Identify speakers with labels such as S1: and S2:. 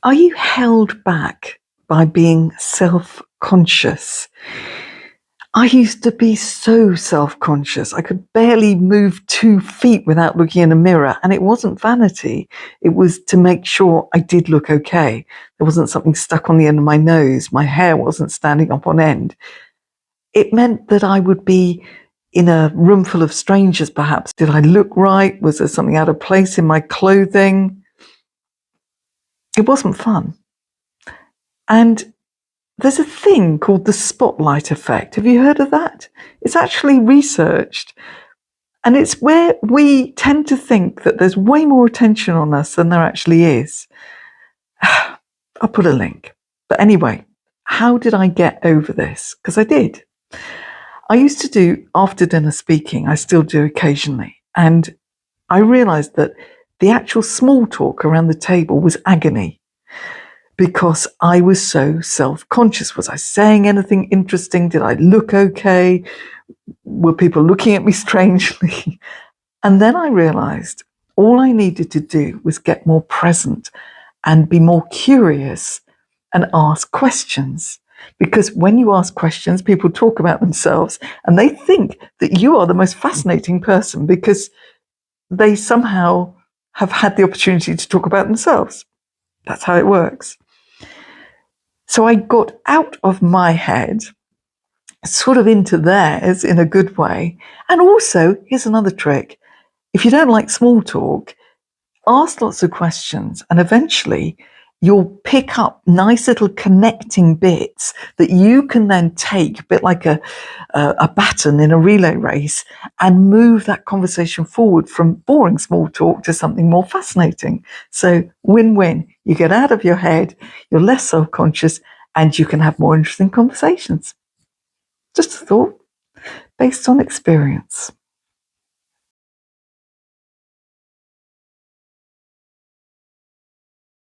S1: Are you held back by being self-conscious? I used to be so self-conscious. I could barely move 2 feet without looking in a mirror. And it wasn't vanity. It was to make sure I did look okay. There wasn't something stuck on the end of my nose. My hair wasn't standing up on end. It meant that I would be in a room full of strangers, perhaps. Did I look right? Was there something out of place in my clothing? It wasn't fun. And there's a thing called the spotlight effect. Have you heard of that? It's actually researched. And it's where we tend to think that there's way more attention on us than there actually is. I'll put a link. But anyway, how did I get over this? Because I did. I used to do after dinner speaking. I still do occasionally. And I realized that the actual small talk around the table was agony, because I was so self-conscious. Was I saying anything interesting? Did I look okay? Were people looking at me strangely? And then I realized all I needed to do was get more present and be more curious and ask questions. Because when you ask questions, people talk about themselves and they think that you are the most fascinating person because they somehow have had the opportunity to talk about themselves. That's how it works. So I got out of my head, sort of into theirs in a good way. And also, here's another trick. If you don't like small talk, ask lots of questions and eventually you'll pick up nice little connecting bits that you can then take, a bit like a baton in a relay race, and move that conversation forward from boring small talk to something more fascinating. So win-win. You get out of your head, you're less self-conscious, and you can have more interesting conversations. Just a thought based on experience.